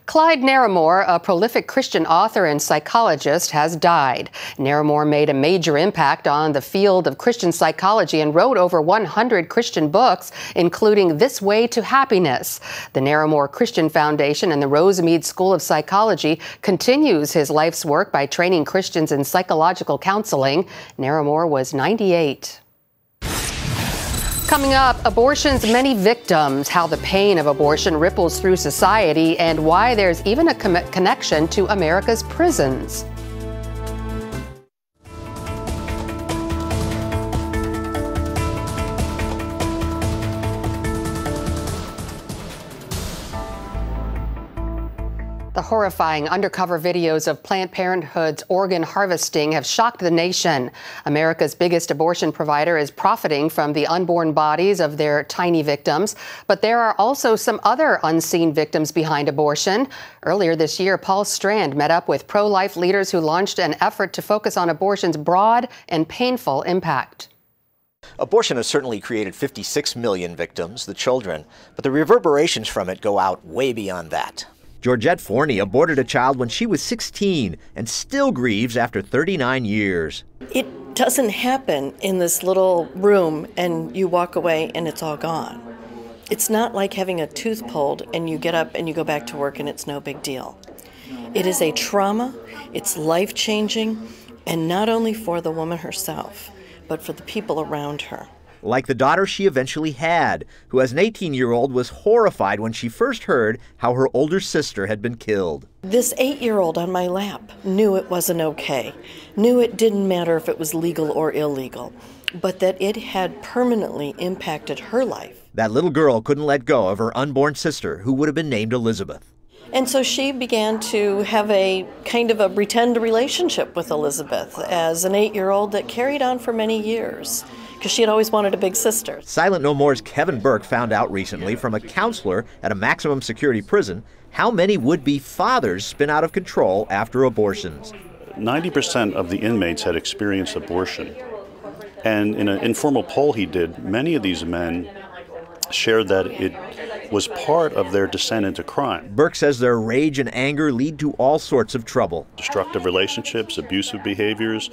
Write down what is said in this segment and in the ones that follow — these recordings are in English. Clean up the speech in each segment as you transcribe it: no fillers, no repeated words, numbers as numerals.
Clyde Narramore, a prolific Christian author and psychologist, has died. Narramore made a major impact on the field of Christian psychology and wrote over 100 Christian books, including This Way to Happiness. The Narramore Christian Foundation and the Rosemead School of Psychology continues his life's work by training Christians in psychological counseling. Narramore was 98. Coming up, abortion's many victims, how the pain of abortion ripples through society, and why there's even a connection to America's prisons. The horrifying undercover videos of Planned Parenthood's organ harvesting have shocked the nation. America's biggest abortion provider is profiting from the unborn bodies of their tiny victims. But there are also some other unseen victims behind abortion. Earlier this year, Paul Strand met up with pro-life leaders who launched an effort to focus on abortion's broad and painful impact. Abortion has certainly created 56 million victims, the children, but the reverberations from it go out way beyond that. Georgette Forney aborted a child when she was 16 and still grieves after 39 years. It doesn't happen in this little room and you walk away and it's all gone. It's not like having a tooth pulled and you get up and you go back to work and it's no big deal. It is a trauma, it's life-changing, and not only for the woman herself, but for the people around her. Like the daughter she eventually had, who as an 18-year-old was horrified when she first heard how her older sister had been killed. This 8-year-old on my lap knew it wasn't okay, knew it didn't matter if it was legal or illegal, but that it had permanently impacted her life. That little girl couldn't let go of her unborn sister, who would have been named Elizabeth. And so she began to have a kind of a pretend relationship with Elizabeth as an 8-year-old that carried on for many years, because she had always wanted a big sister. Silent No More's Kevin Burke found out recently from a counselor at a maximum security prison how many would-be fathers spin out of control after abortions. 90% of the inmates had experienced abortion. And in an informal poll he did, many of these men shared that it was part of their descent into crime. Burke says their rage and anger lead to all sorts of trouble. Destructive relationships, abusive behaviors,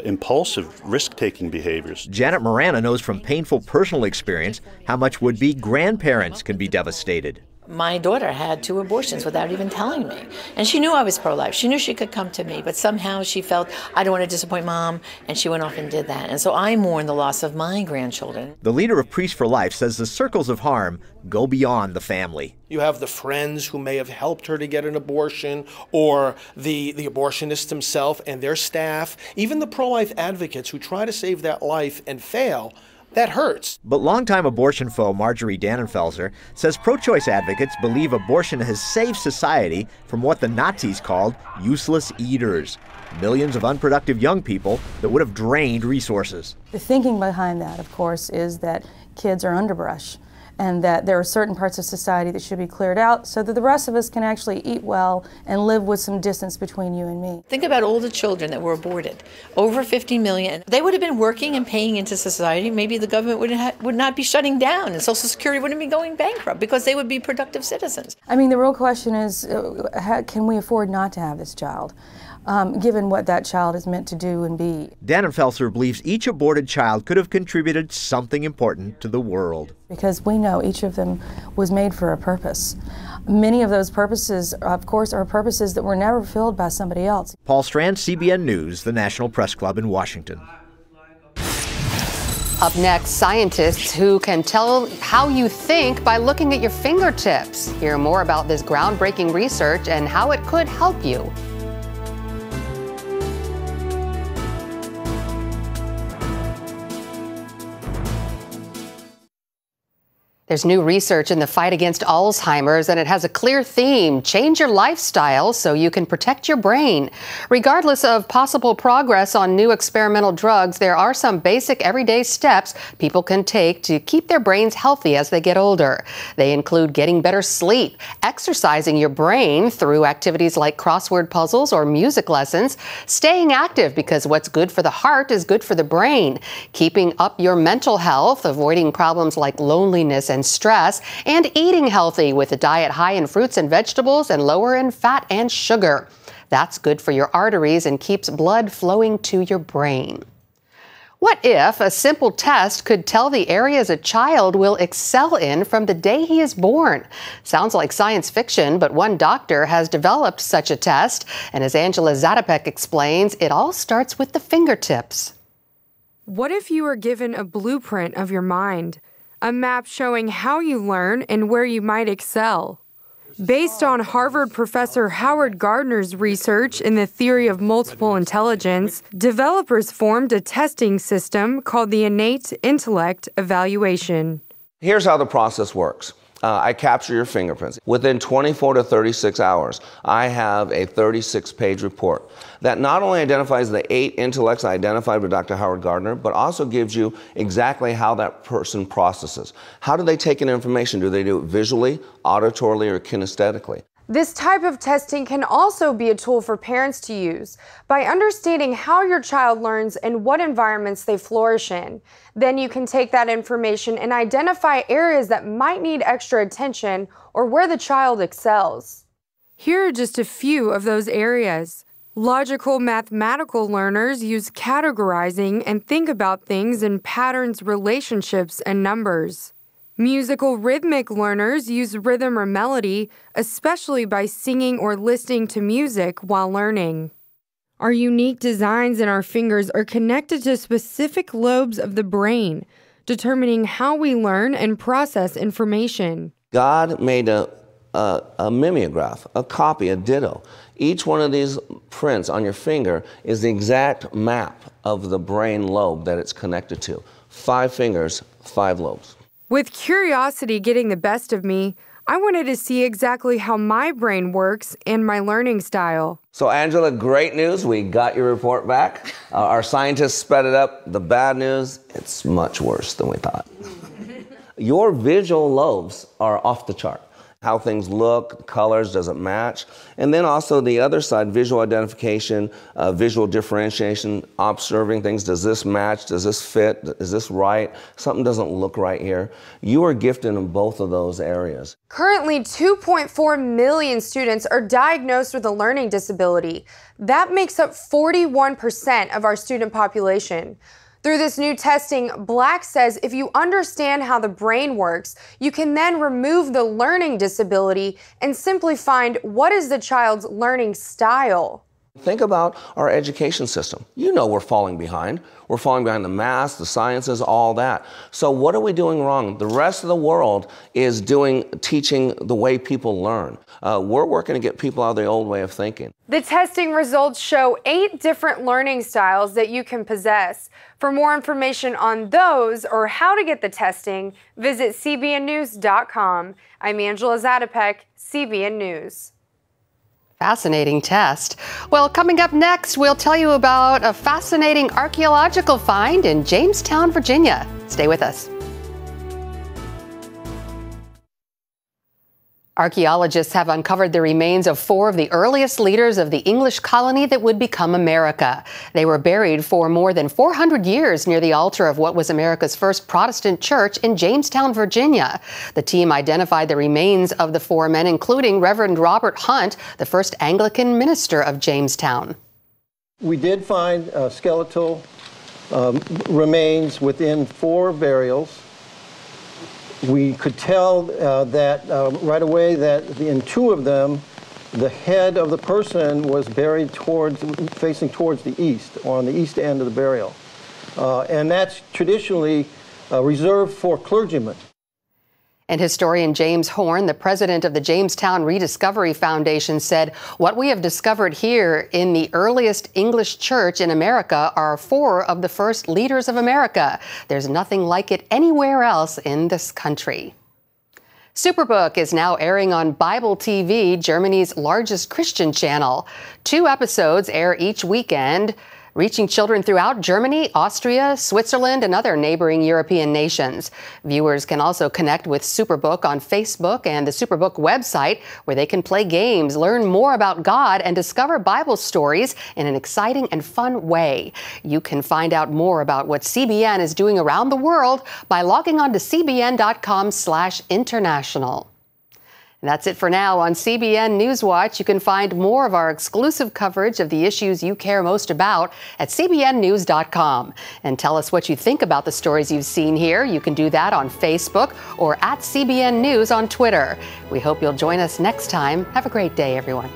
impulsive, risk-taking behaviors. Janet Morana knows from painful personal experience how much would-be grandparents can be devastated. My daughter had 2 abortions without even telling me. And she knew I was pro-life. She knew she could come to me, but somehow she felt, I don't want to disappoint Mom, and she went off and did that. And so I mourn the loss of my grandchildren. The leader of Priests for Life says the circles of harm go beyond the family. You have the friends who may have helped her to get an abortion, or the abortionist himself and their staff, even the pro-life advocates who try to save that life and fail. That hurts. But longtime abortion foe Marjorie Dannenfelser says pro-choice advocates believe abortion has saved society from what the Nazis called useless eaters. Millions of unproductive young people that would have drained resources. The thinking behind that, of course, is that kids are underbrush, and that there are certain parts of society that should be cleared out so that the rest of us can actually eat well and live with some distance between you and me. Think about all the children that were aborted, over 50 million. They would have been working and paying into society. Maybe the government would not be shutting down and Social Security wouldn't be going bankrupt because they would be productive citizens. I mean, the real question is, can we afford not to have this child? Given what that child is meant to do and be. Dannenfelser believes each aborted child could have contributed something important to the world. Because we know each of them was made for a purpose. Many of those purposes, of course, are purposes that were never filled by somebody else. Paul Strand, CBN News, the National Press Club in Washington. Up next, scientists who can tell how you think by looking at your fingertips. Hear more about this groundbreaking research and how it could help you. There's new research in the fight against Alzheimer's, and it has a clear theme: change your lifestyle so you can protect your brain. Regardless of possible progress on new experimental drugs, there are some basic everyday steps people can take to keep their brains healthy as they get older. They include getting better sleep, exercising your brain through activities like crossword puzzles or music lessons, staying active because what's good for the heart is good for the brain, keeping up your mental health, avoiding problems like loneliness and stress, and eating healthy with a diet high in fruits and vegetables and lower in fat and sugar. That's good for your arteries and keeps blood flowing to your brain. What if a simple test could tell the areas a child will excel in from the day he is born? Sounds like science fiction, but one doctor has developed such a test. And as Angela Zatopek explains, it all starts with the fingertips. What if you were given a blueprint of your mind, a map showing how you learn and where you might excel? Based on Harvard professor Howard Gardner's research in the theory of multiple intelligence, developers formed a testing system called the Innate Intellect Evaluation. Here's how the process works. I capture your fingerprints. Within 24 to 36 hours, I have a 36-page report that not only identifies the 8 intellects identified by Dr. Howard Gardner, but also gives you exactly how that person processes. How do they take in information? Do they do it visually, auditorily, or kinesthetically? This type of testing can also be a tool for parents to use. By understanding how your child learns and what environments they flourish in, then you can take that information and identify areas that might need extra attention or where the child excels. Here are just a few of those areas. Logical mathematical learners use categorizing and think about things in patterns, relationships, and numbers. Musical rhythmic learners use rhythm or melody, especially by singing or listening to music while learning. Our unique designs in our fingers are connected to specific lobes of the brain, determining how we learn and process information. God made a mimeograph, a copy, a ditto. Each one of these prints on your finger is the exact map of the brain lobe that it's connected to. 5 fingers, 5 lobes. With curiosity getting the best of me, I wanted to see exactly how my brain works and my learning style. So Angela, great news. We got your report back. Our scientists sped it up. The bad news, it's much worse than we thought. Your visual lobes are off the chart. How things look, colors, does it match? And then also the other side, visual identification, visual differentiation, observing things. Does this match? Does this fit? Is this right? Something doesn't look right here. You are gifted in both of those areas. Currently, 2.4 million students are diagnosed with a learning disability. That makes up 41% of our student population. Through this new testing, Black says if you understand how the brain works, you can then remove the learning disability and simply find what is the child's learning style. Think about our education system. You know we're falling behind. We're falling behind the math, the sciences, all that. So what are we doing wrong? The rest of the world is teaching the way people learn. We're working to get people out of the old way of thinking. The testing results show 8 different learning styles that you can possess. For more information on those or how to get the testing, visit cbnnews.com. I'm Angela Zatopek, CBN News. Fascinating test. Well, coming up next, we'll tell you about a fascinating archaeological find in Jamestown, Virginia. Stay with us. Archaeologists have uncovered the remains of 4 of the earliest leaders of the English colony that would become America. They were buried for more than 400 years near the altar of what was America's first Protestant church in Jamestown, Virginia. The team identified the remains of the 4 men, including Reverend Robert Hunt, the first Anglican minister of Jamestown. We did find skeletal remains within 4 burials. We could tell that right away that in 2 of them, the head of the person was buried facing towards the east, or on the east end of the burial. And that's traditionally reserved for clergymen. And historian James Horn, the president of the Jamestown Rediscovery Foundation, said, "What we have discovered here in the earliest English church in America are 4 of the first leaders of America. There's nothing like it anywhere else in this country." Superbook is now airing on Bible TV, Germany's largest Christian channel. 2 episodes air each weekend. reaching children throughout Germany, Austria, Switzerland, and other neighboring European nations. Viewers can also connect with Superbook on Facebook and the Superbook website, where they can play games, learn more about God, and discover Bible stories in an exciting and fun way. You can find out more about what CBN is doing around the world by logging on to cbn.com/international. That's it for now on CBN Newswatch. You can find more of our exclusive coverage of the issues you care most about at cbnnews.com. And tell us what you think about the stories you've seen here. You can do that on Facebook or at CBN News on Twitter. We hope you'll join us next time. Have a great day, everyone.